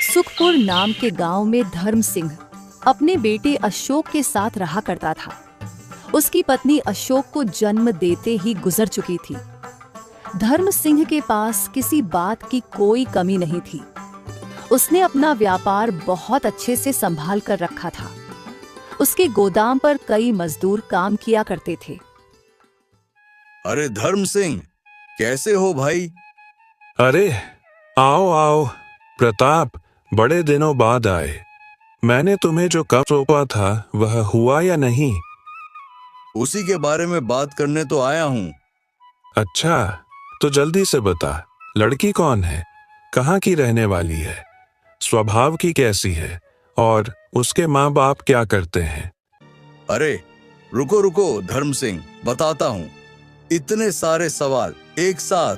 सुखपुर नाम के गांव में धर्म सिंह अपने बेटे अशोक के साथ रहा करता था। उसकी पत्नी अशोक को जन्म देते ही गुजर चुकी थी। धर्म सिंह के पास किसी बात की कोई कमी नहीं थी। उसने अपना व्यापार बहुत अच्छे से संभाल कर रखा था। उसके गोदाम पर कई मजदूर काम किया करते थे। अरे धर्म सिंह, कैसे हो भाई? अरे आओ आओ प्रताप, बड़े दिनों बाद आए। मैंने तुम्हें जो कब सौंपा था वह हुआ या नहीं? उसी के बारे में बात करने तो आया हूँ। अच्छा, तो जल्दी से बता, लड़की कौन है, कहाँ की रहने वाली है, स्वभाव की कैसी है और उसके माँ बाप क्या करते हैं? अरे रुको रुको धर्म सिंह, बताता हूँ। इतने सारे सवाल एक साथ,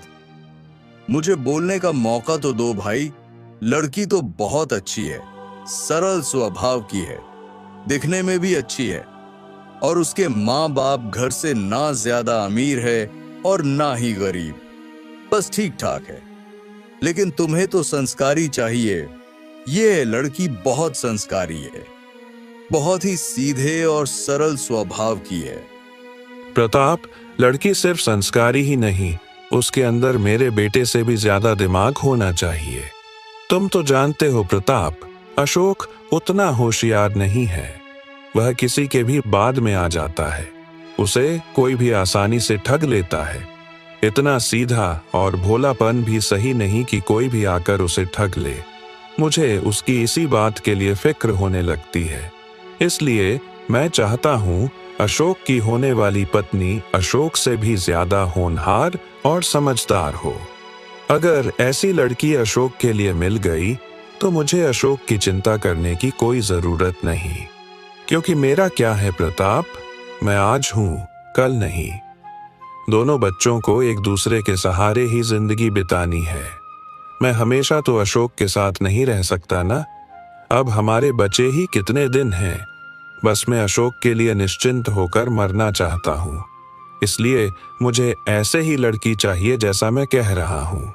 मुझे बोलने का मौका तो दो भाई। लड़की तो बहुत अच्छी है, सरल स्वभाव की है, दिखने में भी अच्छी है और उसके माँ बाप घर से ना ज्यादा अमीर है और ना ही गरीब, बस ठीक ठाक है। लेकिन तुम्हें तो संस्कारी चाहिए। ये लड़की बहुत संस्कारी है, बहुत ही सीधे और सरल स्वभाव की है। प्रताप, लड़की सिर्फ संस्कारी ही नहीं, उसके अंदर मेरे बेटे से भी ज्यादा दिमाग होना चाहिए। तुम तो जानते हो प्रताप, अशोक उतना होशियार नहीं है। वह किसी के भी बाद में आ जाता है, उसे कोई भी आसानी से ठग लेता है। इतना सीधा और भोलापन भी सही नहीं कि कोई भी आकर उसे ठग ले। मुझे उसकी इसी बात के लिए फिक्र होने लगती है। इसलिए मैं चाहता हूँ अशोक की होने वाली पत्नी अशोक से भी ज्यादा होनहार और समझदार हो। अगर ऐसी लड़की अशोक के लिए मिल गई तो मुझे अशोक की चिंता करने की कोई जरूरत नहीं, क्योंकि मेरा क्या है प्रताप, मैं आज हूँ कल नहीं। दोनों बच्चों को एक दूसरे के सहारे ही जिंदगी बितानी है। मैं हमेशा तो अशोक के साथ नहीं रह सकता ना। अब हमारे बचे ही कितने दिन हैं। बस मैं अशोक के लिए निश्चिंत होकर मरना चाहता हूँ। इसलिए मुझे ऐसे ही लड़की चाहिए जैसा मैं कह रहा हूँ।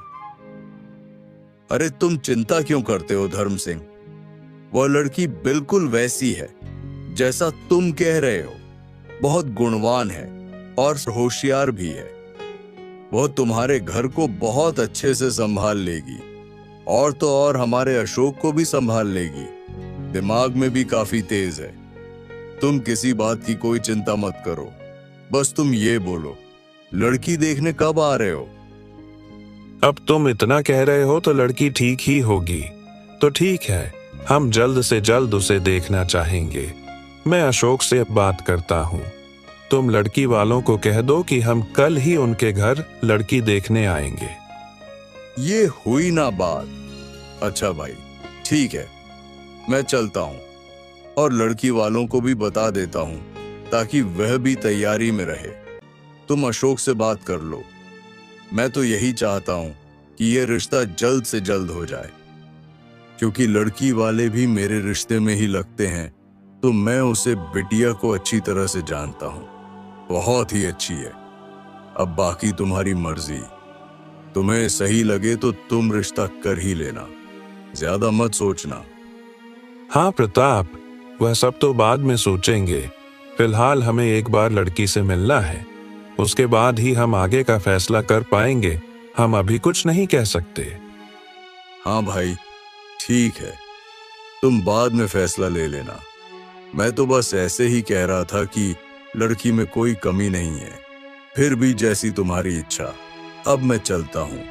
अरे तुम चिंता क्यों करते हो धर्म सिंह? वह लड़की बिल्कुल वैसी है जैसा तुम कह रहे हो। बहुत गुणवान है और होशियार भी है। वह तुम्हारे घर को बहुत अच्छे से संभाल लेगी और तो और हमारे अशोक को भी संभाल लेगी। दिमाग में भी काफी तेज है। तुम किसी बात की कोई चिंता मत करो। बस तुम ये बोलो, लड़की देखने कब आ रहे हो? अब तुम इतना कह रहे हो तो लड़की ठीक ही होगी। तो ठीक है, हम जल्द से जल्द उसे देखना चाहेंगे। मैं अशोक से बात करता हूँ। तुम लड़की वालों को कह दो कि हम कल ही उनके घर लड़की देखने आएंगे। ये हुई ना बात। अच्छा भाई, ठीक है, मैं चलता हूँ और लड़की वालों को भी बता देता हूँ ताकि वह भी तैयारी में रहे। तुम अशोक से बात कर लो। मैं तो यही चाहता हूँ कि यह रिश्ता जल्द से जल्द हो जाए, क्योंकि लड़की वाले भी मेरे रिश्ते में ही लगते हैं। तो मैं उसे बिटिया को अच्छी तरह से जानता हूँ, बहुत ही अच्छी है। अब बाकी तुम्हारी मर्जी। तुम्हें सही लगे तो तुम रिश्ता कर ही लेना, ज्यादा मत सोचना। हाँ प्रताप, वह सब तो बाद में सोचेंगे। फिलहाल हमें एक बार लड़की से मिलना है, उसके बाद ही हम आगे का फैसला कर पाएंगे। हम अभी कुछ नहीं कह सकते। हाँ भाई, ठीक है, तुम बाद में फैसला ले लेना। मैं तो बस ऐसे ही कह रहा था कि लड़की में कोई कमी नहीं है। फिर भी जैसी तुम्हारी इच्छा। अब मैं चलता हूँ।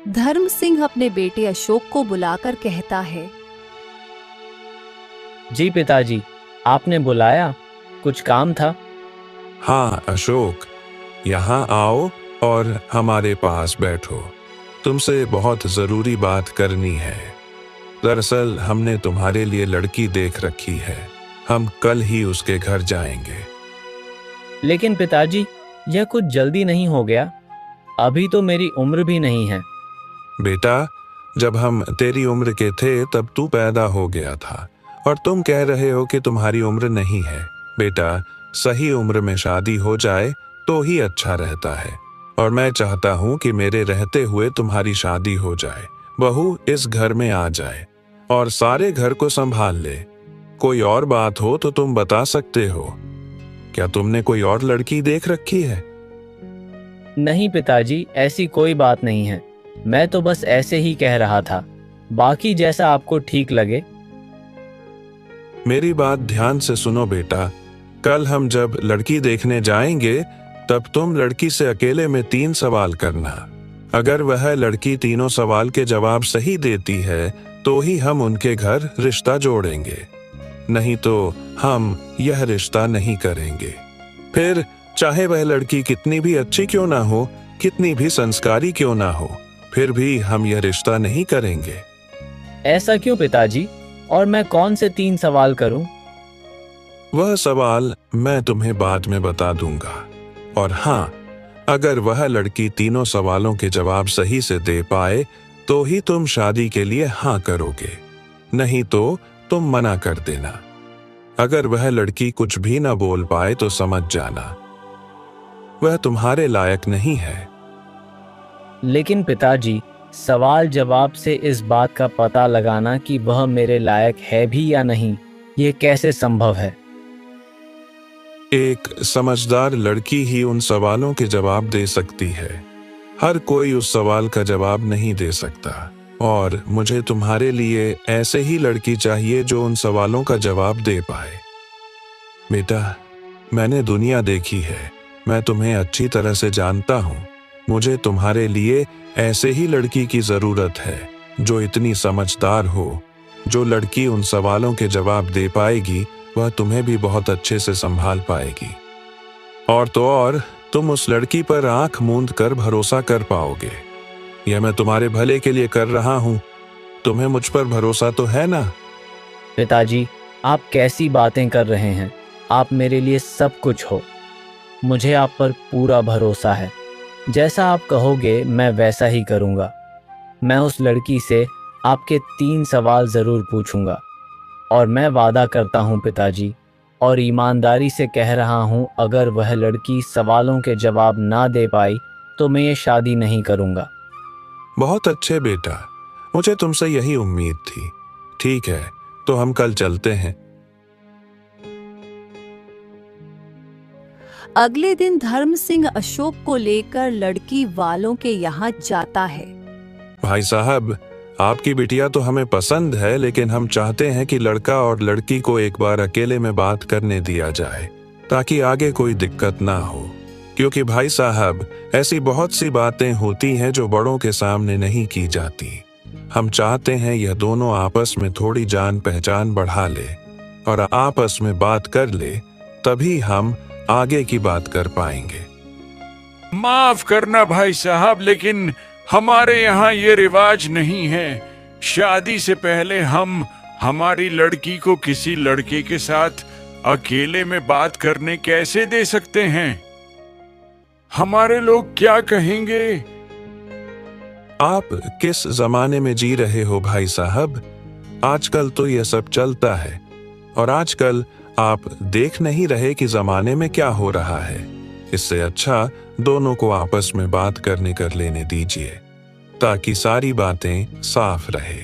धर्म सिंह अपने बेटे अशोक को बुलाकर कहता है, जी पिताजी, आपने बुलाया, कुछ काम था? हाँ अशोक, यहाँ आओ और हमारे पास बैठो। तुमसे बहुत जरूरी बात करनी है। दरअसल हमने तुम्हारे लिए लड़की देख रखी है। हम कल ही उसके घर जाएंगे। लेकिन पिताजी, यह कुछ जल्दी नहीं हो गया? अभी तो मेरी उम्र भी नहीं है। बेटा, जब हम तेरी उम्र के थे तब तू पैदा हो गया था और तुम कह रहे हो कि तुम्हारी उम्र नहीं है। बेटा, सही उम्र में शादी हो जाए तो ही अच्छा रहता है, और मैं चाहता हूँ कि मेरे रहते हुए तुम्हारी शादी हो जाए, बहू इस घर में आ जाए और सारे घर को संभाल ले। कोई और बात हो तो तुम बता सकते हो। क्या तुमने कोई और लड़की देख रखी है? नहीं पिताजी, ऐसी कोई बात नहीं है। मैं तो बस ऐसे ही कह रहा था। बाकी जैसा आपको ठीक लगे। मेरी बात ध्यान से सुनो बेटा। कल हम जब लड़की देखने जाएंगे तब तुम लड़की से अकेले में 3 सवाल करना। अगर वह लड़की तीनों सवाल के जवाब सही देती है तो ही हम उनके घर रिश्ता जोड़ेंगे, नहीं तो हम यह रिश्ता नहीं करेंगे। फिर चाहे वह लड़की कितनी भी अच्छी क्यों ना हो, कितनी भी संस्कारी क्यों ना हो, फिर भी हम यह रिश्ता नहीं करेंगे। ऐसा क्यों पिताजी? और मैं कौन से 3 सवाल करूं? वह सवाल मैं तुम्हें बाद में बता दूंगा। और हाँ, अगर वह लड़की तीनों सवालों के जवाब सही से दे पाए तो ही तुम शादी के लिए हाँ करोगे, नहीं तो तुम मना कर देना। अगर वह लड़की कुछ भी ना बोल पाए तो समझ जाना वह तुम्हारे लायक नहीं है। लेकिन पिताजी, सवाल जवाब से इस बात का पता लगाना कि वह मेरे लायक है भी या नहीं, ये कैसे संभव है? एक समझदार लड़की ही उन सवालों के जवाब दे सकती है। हर कोई उस सवाल का जवाब नहीं दे सकता, और मुझे तुम्हारे लिए ऐसे ही लड़की चाहिए जो उन सवालों का जवाब दे पाए। बेटा, मैंने दुनिया देखी है, मैं तुम्हें अच्छी तरह से जानता हूँ। मुझे तुम्हारे लिए ऐसे ही लड़की की जरूरत है जो इतनी समझदार हो। जो लड़की उन सवालों के जवाब दे पाएगी वह तुम्हें भी बहुत अच्छे से संभाल पाएगी। और तो और, तुम उस लड़की पर आंख मूंद कर भरोसा कर पाओगे। यह मैं तुम्हारे भले के लिए कर रहा हूं। तुम्हें मुझ पर भरोसा तो है ना? पिताजी, आप कैसी बातें कर रहे हैं? आप मेरे लिए सब कुछ हो। मुझे आप पर पूरा भरोसा है। जैसा आप कहोगे मैं वैसा ही करूँगा। मैं उस लड़की से आपके 3 सवाल ज़रूर पूछूंगा, और मैं वादा करता हूँ पिताजी, और ईमानदारी से कह रहा हूँ, अगर वह लड़की सवालों के जवाब ना दे पाई तो मैं ये शादी नहीं करूँगा। बहुत अच्छे बेटा, मुझे तुमसे यही उम्मीद थी। ठीक है, तो हम कल चलते हैं। अगले दिन धर्म सिंह अशोक को लेकर लड़की वालों के यहाँ जाता है। भाई साहब, आपकी बिटिया तो हमें पसंद है, लेकिन हम चाहते हैं कि लड़का और लड़की को एक बार अकेले में बात करने दिया जाए, ताकि आगे कोई दिक्कत ना हो। क्योंकि भाई साहब, ऐसी बहुत सी बातें होती हैं जो बड़ों के सामने नहीं की जाती। हम चाहते हैं यह दोनों आपस में थोड़ी जान पहचान बढ़ा ले और आपस में बात कर ले, तभी हम आगे की बात कर पाएंगे। माफ करना भाई साहब, लेकिन हमारे यहाँ ये रिवाज नहीं है। शादी से पहले हम हमारी लड़की को किसी लड़के के साथ अकेले में बात करने कैसे दे सकते हैं? हमारे लोग क्या कहेंगे? आप किस जमाने में जी रहे हो भाई साहब? आजकल तो यह सब चलता है, और आजकल आप देख नहीं रहे कि जमाने में क्या हो रहा है। इससे अच्छा दोनों को आपस में बात करने कर लेने दीजिए, ताकि सारी बातें साफ रहे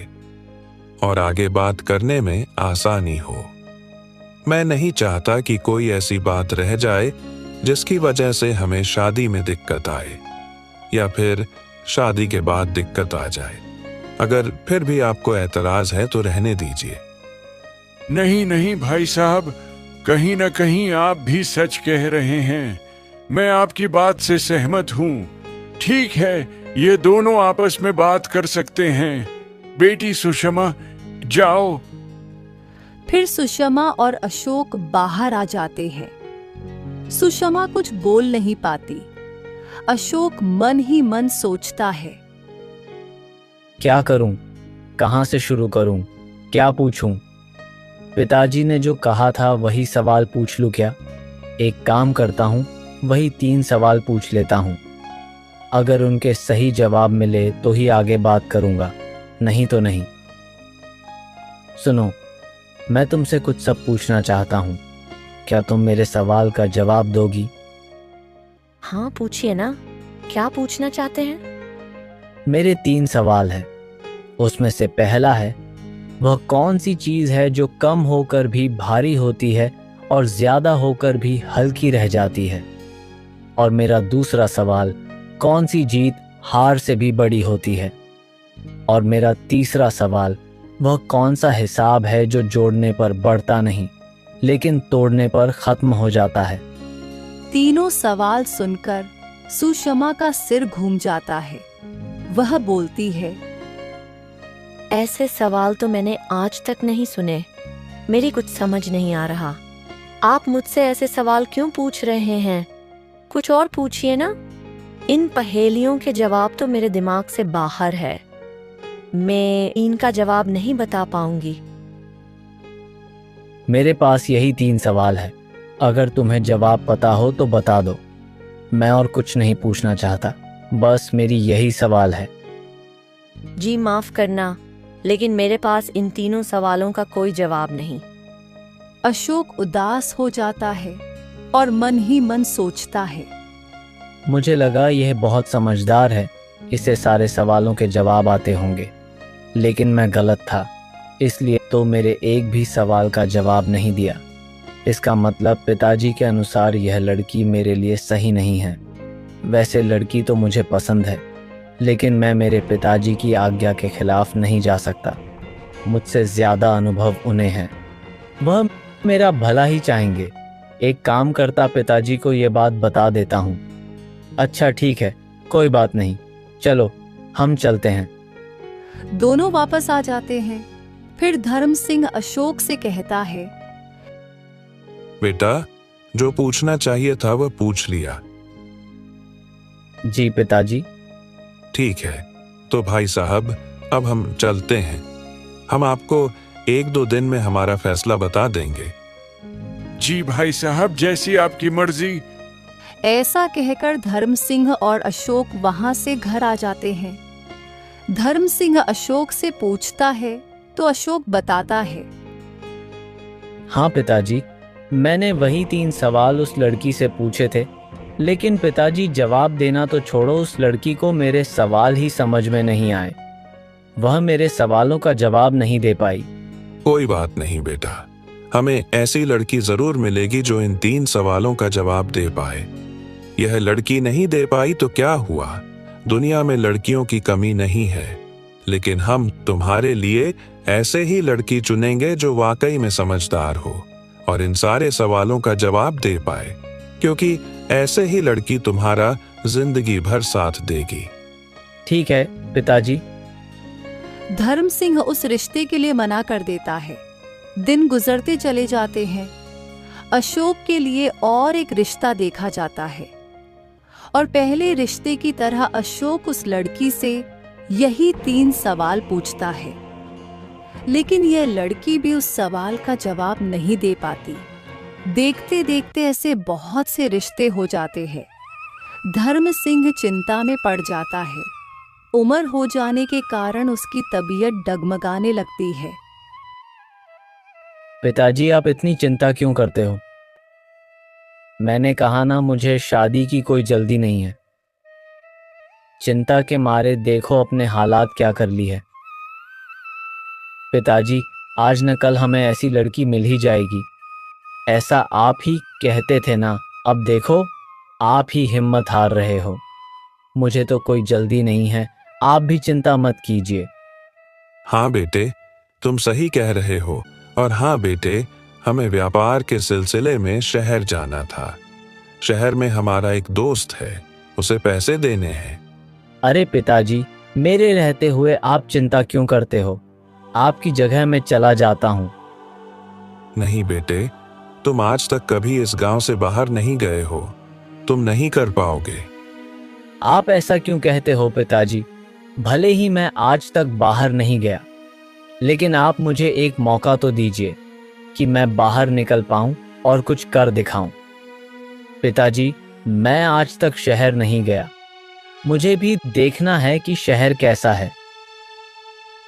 और आगे बात करने में आसानी हो। मैं नहीं चाहता कि कोई ऐसी बात रह जाए जिसकी वजह से हमें शादी में दिक्कत आए, या फिर शादी के बाद दिक्कत आ जाए। अगर फिर भी आपको एतराज है तो रहने दीजिए। नहीं नहीं भाई साहब, कहीं ना कहीं आप भी सच कह रहे हैं। मैं आपकी बात से सहमत हूँ। ठीक है, ये दोनों आपस में बात कर सकते हैं। बेटी सुषमा, जाओ। फिर सुषमा और अशोक बाहर आ जाते हैं। सुषमा कुछ बोल नहीं पाती। अशोक मन ही मन सोचता है। क्या करूं? कहां से शुरू करूं? क्या पूछूं? पिताजी ने जो कहा था वही सवाल पूछ लूं क्या? एक काम करता हूं, वही 3 सवाल पूछ लेता हूं। अगर उनके सही जवाब मिले तो ही आगे बात करूंगा, नहीं तो नहीं। सुनो, मैं तुमसे कुछ सब पूछना चाहता हूं। क्या तुम मेरे सवाल का जवाब दोगी? हाँ पूछिए ना, क्या पूछना चाहते हैं? मेरे 3 सवाल हैं। उसमें से पहला है, वह कौन सी चीज है जो कम होकर भी भारी होती है और ज्यादा होकर भी हल्की रह जाती है? और मेरा दूसरा सवाल, कौन सी जीत हार से भी बड़ी होती है? और मेरा तीसरा सवाल, वह कौन सा हिसाब है जो जोड़ने पर बढ़ता नहीं लेकिन तोड़ने पर खत्म हो जाता है? तीनों सवाल सुनकर सुषमा का सिर घूम जाता है। वह बोलती है, ऐसे सवाल तो मैंने आज तक नहीं सुने। मेरी कुछ समझ नहीं आ रहा। आप मुझसे ऐसे सवाल क्यों पूछ रहे हैं? कुछ और पूछिए ना। इन पहेलियों के जवाब तो मेरे दिमाग से बाहर है। मैं इनका जवाब नहीं बता पाऊंगी। मेरे पास यही 3 सवाल है। अगर तुम्हें जवाब पता हो तो बता दो। मैं और कुछ नहीं पूछना चाहता, बस मेरी यही सवाल है। जी माफ करना, लेकिन मेरे पास इन तीनों सवालों का कोई जवाब नहीं। अशोक उदास हो जाता है और मन ही मन सोचता है, मुझे लगा यह बहुत समझदार है, इसे सारे सवालों के जवाब आते होंगे। लेकिन मैं गलत था, इसलिए तो मेरे एक भी सवाल का जवाब नहीं दिया। इसका मतलब पिताजी के अनुसार यह लड़की मेरे लिए सही नहीं है। वैसे लड़की तो मुझे पसंद है, लेकिन मैं मेरे पिताजी की आज्ञा के खिलाफ नहीं जा सकता। मुझसे ज़्यादा अनुभव उन्हें है। वह मेरा भला ही चाहेंगे। एक काम करता पिताजी को ये बात बता देता हूँ। अच्छा ठीक है, कोई बात नहीं, चलो हम चलते हैं। दोनों वापस आ जाते हैं। फिर धर्म सिंह अशोक से कहता है, बेटा, जो पूछना चाहिए था वह पूछ लिया। जी पिताजी। ठीक है, तो भाई साहब अब हम चलते हैं। हम आपको 1-2 दिन में हमारा फैसला बता देंगे। जी भाई साहब, जैसी आपकी मर्जी। ऐसा कहकर धर्म सिंह और अशोक वहां से घर आ जाते हैं। धर्म सिंह अशोक से पूछता है तो अशोक बताता है, हाँ पिताजी, मैंने वही 3 सवाल उस लड़की से पूछे थे, लेकिन पिताजी जवाब देना तो छोड़ो, उस लड़की को मेरे सवाल ही समझ में नहीं आए। वह मेरे सवालों का जवाब नहीं दे पाई। कोई बात नहीं बेटा, हमें ऐसी लड़की जरूर मिलेगी जो इन 3 सवालों का जवाब दे पाए। यह लड़की नहीं दे पाई तो क्या हुआ? दुनिया में लड़कियों की कमी नहीं है, लेकिन हम तुम्हारे लिए ऐसे ही लड़की चुनेंगे जो वाकई में समझदार हो और इन सारे सवालों का जवाब दे पाए, क्योंकि ऐसे ही लड़की तुम्हारा जिंदगी भर साथ देगी। ठीक है पिताजी। धर्म सिंह उस रिश्ते के लिए मना कर देता है। दिन गुजरते चले जाते हैं। अशोक के लिए और एक रिश्ता देखा जाता है और पहले रिश्ते की तरह अशोक उस लड़की से यही 3 सवाल पूछता है, लेकिन यह लड़की भी उस सवाल का जवाब नहीं दे पाती। देखते देखते ऐसे बहुत से रिश्ते हो जाते हैं। धर्म सिंह चिंता में पड़ जाता है। उम्र हो जाने के कारण उसकी तबीयत डगमगाने लगती है। पिताजी, आप इतनी चिंता क्यों करते हो? मैंने कहा ना, मुझे शादी की कोई जल्दी नहीं है। चिंता के मारे देखो अपने हालात क्या कर ली है। पिताजी, आज न कल हमें ऐसी लड़की मिल ही जाएगी। ऐसा आप ही कहते थे ना, अब देखो आप ही हिम्मत हार रहे हो। मुझे तो कोई जल्दी नहीं है, आप भी चिंता मत कीजिए। हाँ बेटे, तुम सही कह रहे हो। और हाँ बेटे, हमें व्यापार के सिलसिले में शहर जाना था। शहर में हमारा एक दोस्त है, उसे पैसे देने हैं। अरे पिताजी, मेरे रहते हुए आप चिंता क्यों करते हो? आपकी जगह मैं चला जाता हूँ। नहीं बेटे, तुम आज तक कभी इस गांव से बाहर नहीं गए हो, तुम नहीं कर पाओगे। आप ऐसा क्यों कहते हो पिताजी? भले ही मैं आज तक बाहर नहीं गया, लेकिन आप मुझे एक मौका तो दीजिए कि मैं बाहर निकल पाऊं और कुछ कर दिखाऊं। पिताजी, मैं आज तक शहर नहीं गया। मुझे भी देखना है कि शहर कैसा है।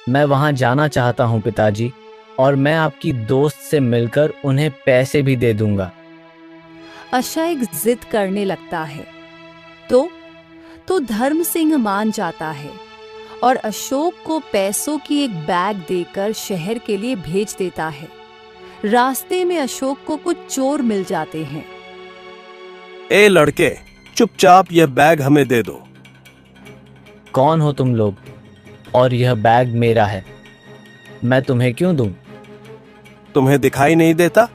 मैं वहां जाना चाहता हूं पिताजी, और मैं आपकी दोस्त से मिलकर उन्हें पैसे भी दे दूंगा। अशोक जिद करने लगता है तो धर्म सिंह मान जाता है और अशोक को पैसों की एक बैग देकर शहर के लिए भेज देता है। रास्ते में अशोक को कुछ चोर मिल जाते हैं। ए लड़के, चुपचाप यह बैग हमें दे दो। कौन हो तुम लोग? और यह बैग मेरा है, मैं तुम्हें क्यों दूं? तुम्हें दिखाई नहीं देता?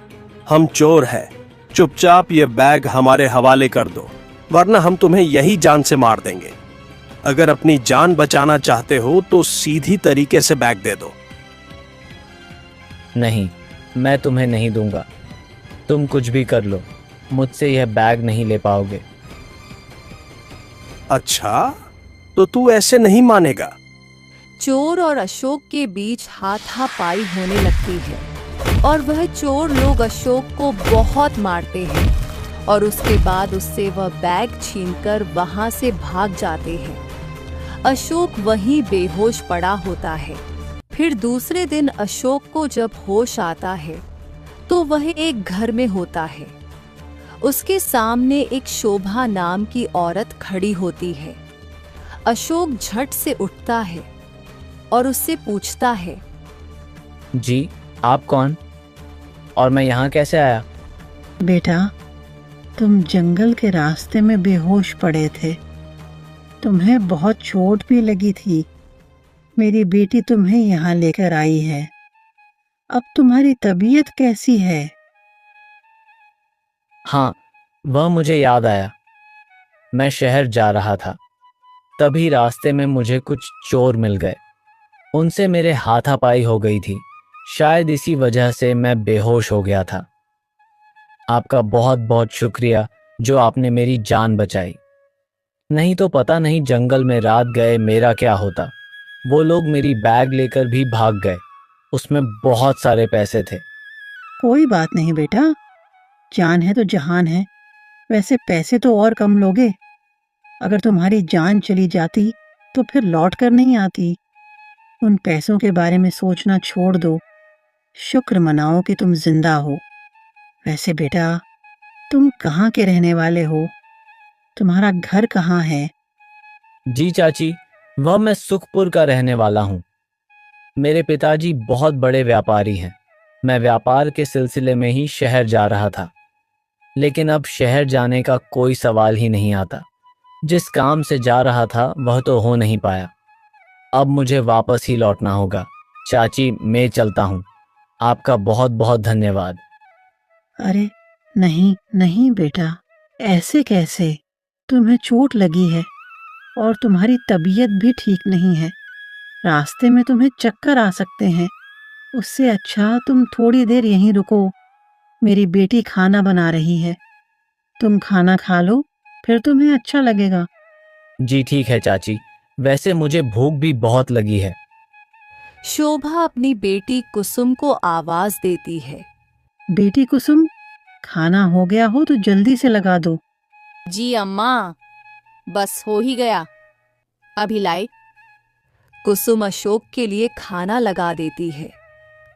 हम चोर हैं। चुपचाप ये बैग हमारे हवाले कर दो, वरना हम तुम्हें यही जान से मार देंगे। अगर अपनी जान बचाना चाहते हो तो सीधी तरीके से बैग दे दो। नहीं, मैं तुम्हें नहीं दूंगा। तुम कुछ भी कर लो, मुझसे यह बैग नहीं ले पाओगे। अच्छा, तो तू ऐसे नहीं मानेगा। चोर और अशोक के बीच हाथापाई होने लगती है और वह चोर लोग अशोक को बहुत मारते हैं और उसके बाद उससे वह बैग छीनकर वहां से भाग जाते हैं। अशोक वहीं बेहोश पड़ा होता है। फिर दूसरे दिन अशोक को जब होश आता है तो वह एक घर में होता है। उसके सामने एक शोभा नाम की औरत खड़ी होती है। अशोक झट से उठता है और उससे पूछता है, जी, आप कौन? और मैं यहाँ कैसे आया? बेटा, तुम जंगल के रास्ते में बेहोश पड़े थे। तुम्हें बहुत चोट भी लगी थी। मेरी बेटी तुम्हें यहाँ लेकर आई है। अब तुम्हारी तबीयत कैसी है? हाँ, वह मुझे याद आया। मैं शहर जा रहा था, तभी रास्ते में मुझे कुछ चोर मिल गए। उनसे मेरे हाथापाई हो गई थी। शायद इसी वजह से मैं बेहोश हो गया था। आपका बहुत बहुत शुक्रिया जो आपने मेरी जान बचाई। नहीं तो पता नहीं जंगल में रात गए मेरा क्या होता। वो लोग मेरी बैग लेकर भी भाग गए। उसमें बहुत सारे पैसे थे। कोई बात नहीं बेटा, जान है तो जहान है। वैसे पैसे तो और कम लोगे। अगर तुम्हारी जान चली जाती तो फिर लौट कर नहीं आती। उन पैसों के बारे में सोचना छोड़ दो। शुक्र मनाओ कि तुम जिंदा हो। वैसे बेटा, तुम कहाँ के रहने वाले हो? तुम्हारा घर कहाँ है? जी चाची, वह मैं सुखपुर का रहने वाला हूँ। मेरे पिताजी बहुत बड़े व्यापारी हैं। मैं व्यापार के सिलसिले में ही शहर जा रहा था, लेकिन अब शहर जाने का कोई सवाल ही नहीं आता। जिस काम से जा रहा था वह तो हो नहीं पाया। अब मुझे वापस ही लौटना होगा। चाची, मैं चलता हूँ। आपका बहुत बहुत धन्यवाद। अरे नहीं नहीं बेटा, ऐसे कैसे? तुम्हें चोट लगी है और तुम्हारी तबीयत भी ठीक नहीं है। रास्ते में तुम्हें चक्कर आ सकते हैं। उससे अच्छा तुम थोड़ी देर यहीं रुको। मेरी बेटी खाना बना रही है। तुम खाना खा लो, फिर तुम्हें अच्छा लगेगा। जी ठीक है चाची, वैसे मुझे भूख भी बहुत लगी है। शोभा अपनी बेटी कुसुम को आवाज देती है। बेटी कुसुम, खाना हो गया हो तो जल्दी से लगा दो। जी अम्मा, बस हो ही गया, अभी लाई। कुसुम अशोक के लिए खाना लगा देती है।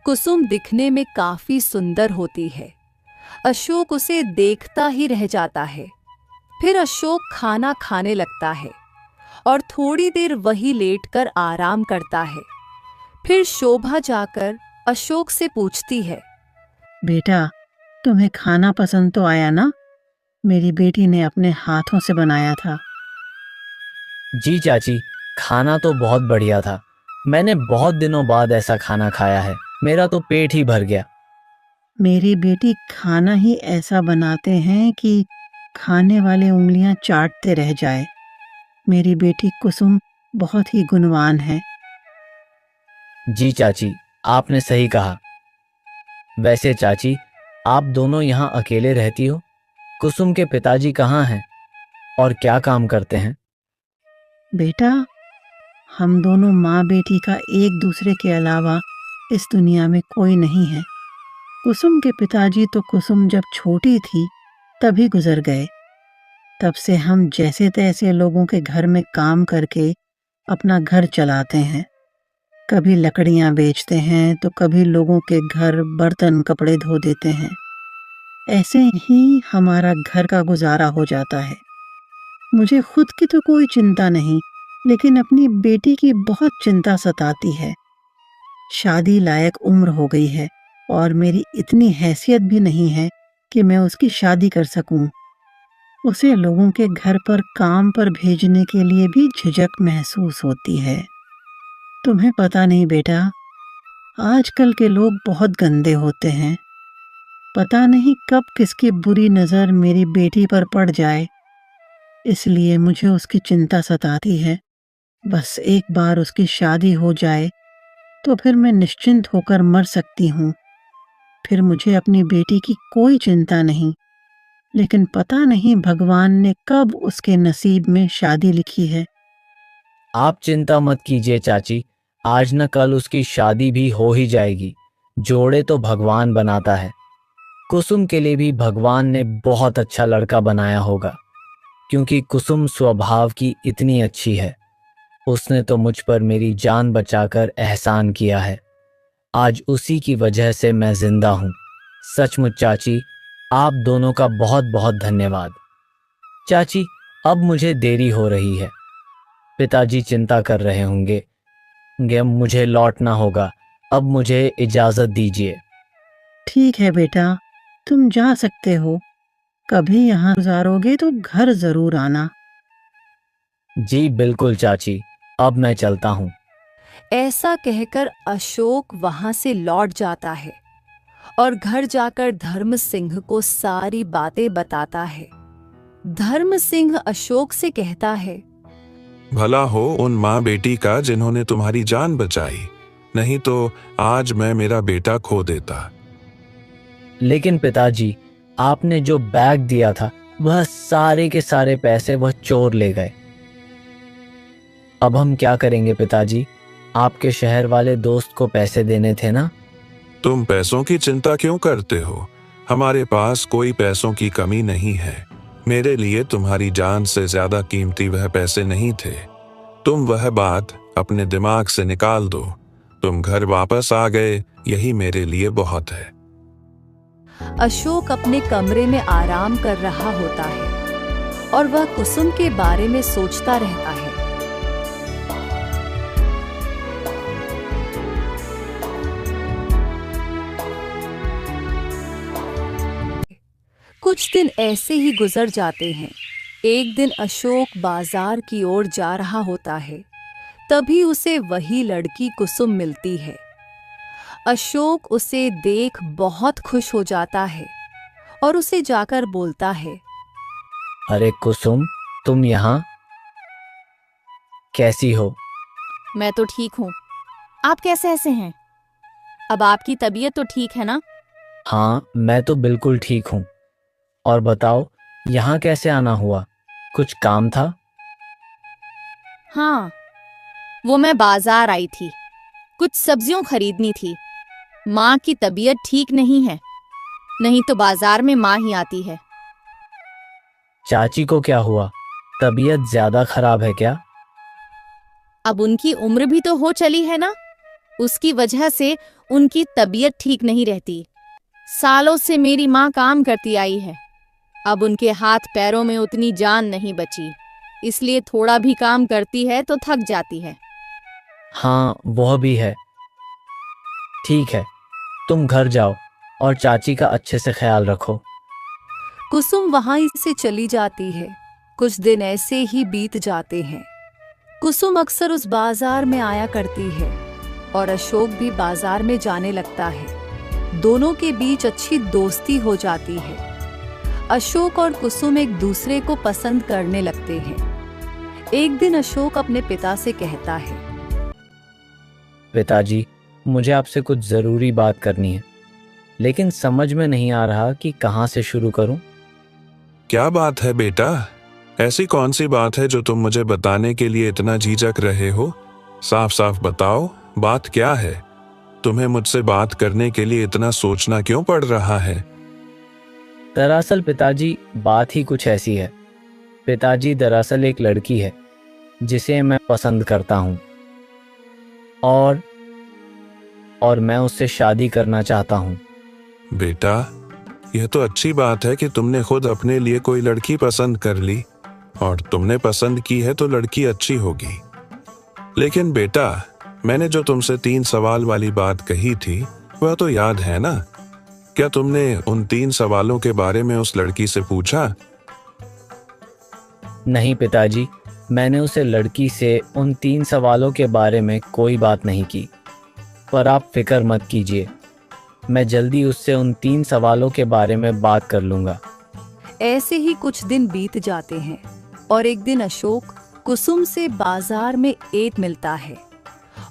कुसुम दिखने में काफी सुंदर होती है। अशोक उसे देखता ही रह जाता है। फिर अशोक खाना खाने लगता है और थोड़ी देर वही लेटकर आराम करता है। फिर शोभा जाकर अशोक से पूछती है, बेटा, तुम्हें खाना पसंद तो आया ना? मेरी बेटी ने अपने हाथों से बनाया था। जी चाची, खाना तो बहुत बढ़िया था। मैंने बहुत दिनों बाद ऐसा खाना खाया है। मेरा तो पेट ही भर गया। मेरी बेटी खाना ही ऐसा बनाते हैं कि खाने वाले उंगलियां चाटते रह जाए। मेरी बेटी कुसुम बहुत ही गुणवान है। जी चाची, आपने सही कहा। वैसे चाची, आप दोनों यहाँ अकेले रहती हो? कुसुम के पिताजी कहाँ हैं और क्या काम करते हैं? बेटा, हम दोनों माँ बेटी का एक दूसरे के अलावा इस दुनिया में कोई नहीं है। कुसुम के पिताजी तो कुसुम जब छोटी थी तभी गुजर गए। तब से हम जैसे तैसे लोगों के घर में काम करके अपना घर चलाते हैं। कभी लकड़ियां बेचते हैं तो कभी लोगों के घर बर्तन कपड़े धो देते हैं। ऐसे ही हमारा घर का गुजारा हो जाता है। मुझे खुद की तो कोई चिंता नहीं, लेकिन अपनी बेटी की बहुत चिंता सताती है। शादी लायक उम्र हो गई है और मेरी इतनी हैसियत भी नहीं है कि मैं उसकी शादी कर सकूं। उसे लोगों के घर पर काम पर भेजने के लिए भी झिझक महसूस होती है। तुम्हें पता नहीं बेटा, आजकल के लोग बहुत गंदे होते हैं। पता नहीं कब किसकी बुरी नज़र मेरी बेटी पर पड़ जाए, इसलिए मुझे उसकी चिंता सताती है। बस एक बार उसकी शादी हो जाए तो फिर मैं निश्चिंत होकर मर सकती हूँ। फिर मुझे अपनी बेटी की कोई चिंता नहीं। लेकिन पता नहीं भगवान ने कब उसके नसीब में शादी लिखी है। आप चिंता मत कीजिए चाची, आज न कल उसकी शादी भी हो ही जाएगी। जोड़े तो भगवान बनाता है। कुसुम के लिए भी भगवान ने बहुत अच्छा लड़का बनाया होगा, क्योंकि कुसुम स्वभाव की इतनी अच्छी है। उसने तो मुझ पर मेरी जान बचाकर एहसान किया है। आज उसी की वजह से मैं जिंदा हूँ। सचमुच चाची, आप दोनों का बहुत बहुत धन्यवाद। चाची, अब मुझे देरी हो रही है। पिताजी चिंता कर रहे होंगे। मुझे लौटना होगा। अब मुझे इजाज़त दीजिए। ठीक है बेटा, तुम जा सकते हो। कभी यहाँ गुजारोगे तो घर जरूर आना। जी बिल्कुल चाची, अब मैं चलता हूँ। ऐसा कहकर अशोक वहां से लौट जाता है और घर जाकर धर्म सिंह को सारी बातें बताता है। धर्म सिंह अशोक से कहता है, भला हो उन माँ बेटी का जिन्होंने तुम्हारी जान बचाई, नहीं तो आज मैं मेरा बेटा खो देता। लेकिन पिताजी, आपने जो बैग दिया था वह सारे के सारे पैसे वह चोर ले गए। अब हम क्या करेंगे पिताजी? आपके शहर वाले दोस्त को पैसे देने थे ना। तुम पैसों की चिंता क्यों करते हो? हमारे पास कोई पैसों की कमी नहीं है। मेरे लिए तुम्हारी जान से ज्यादा कीमती वह पैसे नहीं थे। तुम वह बात अपने दिमाग से निकाल दो। तुम घर वापस आ गए, यही मेरे लिए बहुत है। अशोक अपने कमरे में आराम कर रहा होता है और वह कुसुम के बारे में सोचता रहता है। कुछ दिन ऐसे ही गुजर जाते हैं। एक दिन अशोक बाजार की ओर जा रहा होता है, तभी उसे वही लड़की कुसुम मिलती है। अशोक उसे देख बहुत खुश हो जाता है और उसे जाकर बोलता है, अरे कुसुम, तुम यहाँ? कैसी हो? मैं तो ठीक हूँ। आप कैसे ऐसे हैं? अब आपकी तबीयत तो ठीक है ना? हाँ, मैं तो बिल्कुल ठीक हूँ। और बताओ, यहाँ कैसे आना हुआ? कुछ काम था? हाँ, वो मैं बाजार आई थी, कुछ सब्जियों खरीदनी थी। माँ की तबीयत ठीक नहीं है, नहीं तो बाजार में माँ ही आती है। चाची को क्या हुआ? तबीयत ज्यादा खराब है क्या? अब उनकी उम्र भी तो हो चली है ना, उसकी वजह से उनकी तबीयत ठीक नहीं रहती। सालों से मेरी माँ काम करती आई है, अब उनके हाथ पैरों में उतनी जान नहीं बची, इसलिए थोड़ा भी काम करती है तो थक जाती है। हाँ, वह भी है। ठीक है, तुम घर जाओ और चाची का अच्छे से ख्याल रखो। कुसुम वहां से चली जाती है। कुछ दिन ऐसे ही बीत जाते हैं। कुसुम अक्सर उस बाजार में आया करती है और अशोक भी बाजार में जाने लगता है। दोनों के बीच अच्छी दोस्ती हो जाती है। अशोक और कुसुम एक दूसरे को पसंद करने लगते हैं। एक दिन अशोक अपने पिता से कहता है, पिताजी, मुझे आपसे कुछ जरूरी बात करनी है, लेकिन समझ में नहीं आ रहा कि कहाँ से शुरू करूं। क्या बात है बेटा? ऐसी कौन सी बात है जो तुम मुझे बताने के लिए इतना झिझक रहे हो? साफ साफ बताओ, बात क्या है? तुम्हें मुझसे बात करने के लिए इतना सोचना क्यों पड़ रहा है? दरअसल पिताजी, बात ही कुछ ऐसी है। पिताजी, दरअसल एक लड़की है जिसे मैं पसंद करता हूँ और मैं उससे शादी करना चाहता हूँ। बेटा, यह तो अच्छी बात है कि तुमने खुद अपने लिए कोई लड़की पसंद कर ली, और तुमने पसंद की है तो लड़की अच्छी होगी। लेकिन बेटा, मैंने जो तुमसे 3 सवाल वाली बात कही थी वह तो याद है ना? क्या तुमने उन 3 सवालों के बारे में उस लड़की से पूछा? नहीं पिताजी, मैंने उसे लड़की से उन 3 सवालों के बारे में कोई बात नहीं की। पर आप फिक्र मत कीजिए, मैं जल्दी उससे उन 3 सवालों के बारे में बात कर लूँगा। ऐसे ही कुछ दिन बीत जाते हैं और एक दिन अशोक कुसुम से बाजार में एक मिलता है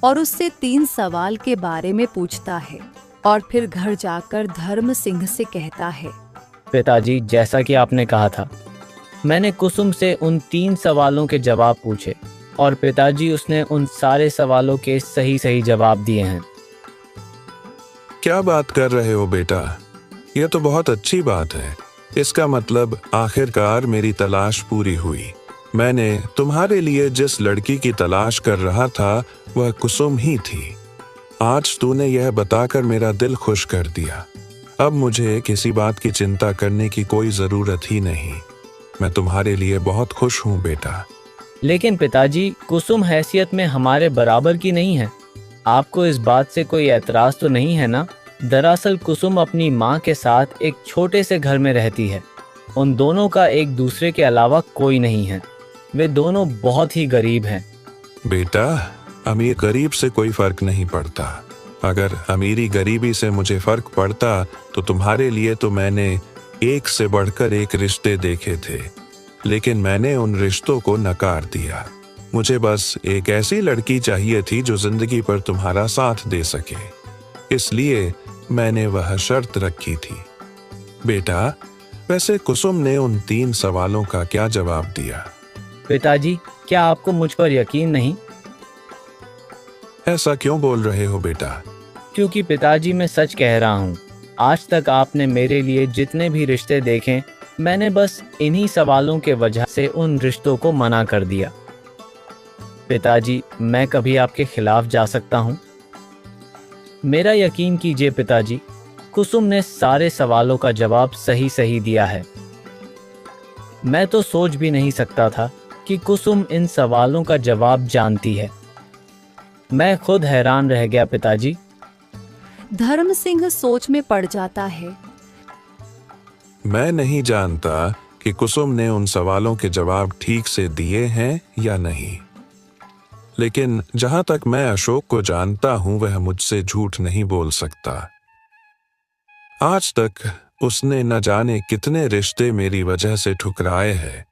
और उससे 3 सवाल के बारे में पूछता है और फिर घर जाकर धर्म सिंह से कहता है, पिताजी, जैसा कि आपने कहा था, मैंने कुसुम से उन 3 सवालों के जवाब पूछे और पिताजी, उसने उन सारे सवालों के सही सही जवाब दिए हैं। क्या बात कर रहे हो बेटा? यह तो बहुत अच्छी बात है। इसका मतलब आखिरकार मेरी तलाश पूरी हुई। मैंने तुम्हारे लिए जिस लड़की की तलाश कर रहा था वह कुसुम ही थी। आज तूने यह बताकर मेरा दिल खुश कर दिया। अब मुझे किसी बात की चिंता करने की कोई जरूरत ही नहीं। मैं तुम्हारे लिए बहुत खुश हूँ बेटा। लेकिन पिताजी, कुसुम हैसियत में हमारे बराबर की नहीं है। आपको इस बात से कोई एतराज तो नहीं है ना? दरअसल कुसुम अपनी माँ के साथ एक छोटे से घर में रहती है। उन दोनों का एक दूसरे के अलावा कोई नहीं है। वे दोनों बहुत ही गरीब हैं। बेटा, अमीर गरीब से कोई फर्क नहीं पड़ता। अगर अमीरी गरीबी से मुझे फर्क पड़ता तो तुम्हारे लिए तो मैंने एक से बढ़कर एक रिश्ते देखे थे, लेकिन मैंने उन रिश्तों को नकार दिया। मुझे बस एक ऐसी लड़की चाहिए थी जो जिंदगी पर तुम्हारा साथ दे सके, इसलिए मैंने वह शर्त रखी थी। बेटा, वैसे कुसुम ने उन 3 सवालों का क्या जवाब दिया? पिताजी, क्या आपको मुझ पर यकीन नहीं? ऐसा क्यों बोल रहे हो बेटा? क्योंकि पिताजी, मैं सच कह रहा हूँ। आज तक आपने मेरे लिए जितने भी रिश्ते देखे, मैंने बस इन्हीं सवालों के वजह से उन रिश्तों को मना कर दिया। पिताजी, मैं कभी आपके खिलाफ जा सकता हूँ? मेरा यकीन कीजिए पिताजी, कुसुम ने सारे सवालों का जवाब सही सही दिया है। मैं तो सोच भी नहीं सकता था कि कुसुम इन सवालों का जवाब जानती है। मैं खुद हैरान रह गया पिताजी। धर्म सिंह सोच में पड़ जाता है। मैं नहीं जानता कि कुसुम ने उन सवालों के जवाब ठीक से दिए हैं या नहीं, लेकिन जहां तक मैं अशोक को जानता हूं वह मुझसे झूठ नहीं बोल सकता। आज तक उसने न जाने कितने रिश्ते मेरी वजह से ठुकराए हैं।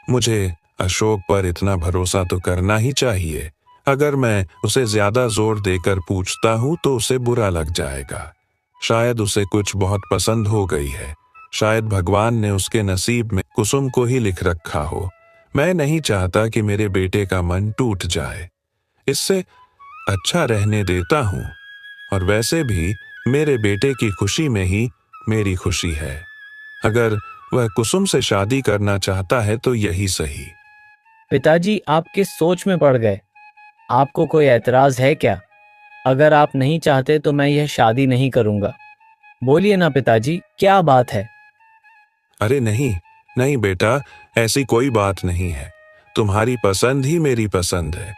मुझे अशोक पर इतना भरोसा तो करना ही चाहिए। अगर मैं उसे ज्यादा जोर देकर पूछता हूं तो उसे बुरा लग जाएगा। शायद उसे कुछ बहुत पसंद हो गई है। शायद भगवान ने उसके नसीब में कुसुम को ही लिख रखा हो। मैं नहीं चाहता कि मेरे बेटे का मन टूट जाए। इससे अच्छा रहने देता हूं, और वैसे भी मेरे बेटे की खुशी में ही मेरी खुशी है। अगर वह कुसुम से शादी करना चाहता है तो यही सही। पिताजी, आप किस सोच में पड़ गए? आपको कोई एतराज है क्या? अगर आप नहीं चाहते तो मैं यह शादी नहीं करूंगा। बोलिए ना पिताजी, क्या बात है? अरे नहीं नहीं बेटा, ऐसी कोई बात नहीं है। तुम्हारी पसंद ही मेरी पसंद है।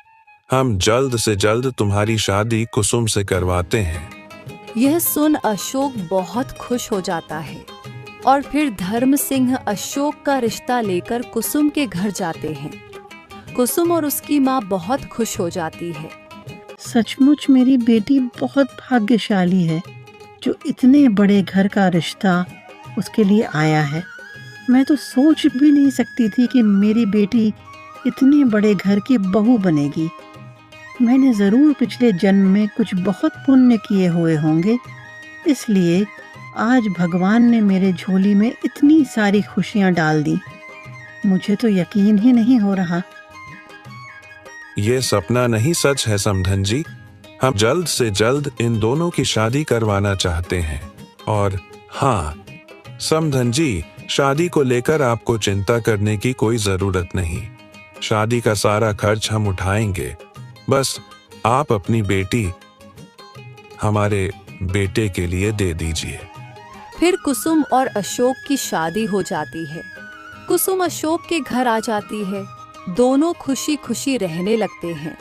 हम जल्द से जल्द तुम्हारी शादी कुसुम से करवाते हैं। यह सुन अशोक बहुत खुश हो जाता है और फिर धर्म सिंह अशोक का रिश्ता लेकर कुसुम के घर जाते हैं। कुसुम और उसकी माँ बहुत खुश हो जाती है। सचमुच मेरी बेटी बहुत भाग्यशाली है जो इतने बड़े घर का रिश्ता उसके लिए आया है। मैं तो सोच भी नहीं सकती थी कि मेरी बेटी इतने बड़े घर की बहू बनेगी। मैंने जरूर पिछले जन्म में कुछ बहुत पुण्य किए हुए होंगे, इसलिए आज भगवान ने मेरे झोली में इतनी सारी खुशियां डाल दी। मुझे तो यकीन ही नहीं हो रहा। ये सपना नहीं सच है समधन जी। हम जल्द से जल्द इन दोनों की शादी करवाना चाहते हैं। और हाँ समधन जी, शादी को लेकर आपको चिंता करने की कोई जरूरत नहीं। शादी का सारा खर्च हम उठाएंगे। बस आप अपनी बेटी हमारे बेटे के लिए दे दीजिए। फिर कुसुम और अशोक की शादी हो जाती है। कुसुम अशोक के घर आ जाती है। दोनों खुशी खुशी रहने लगते हैं।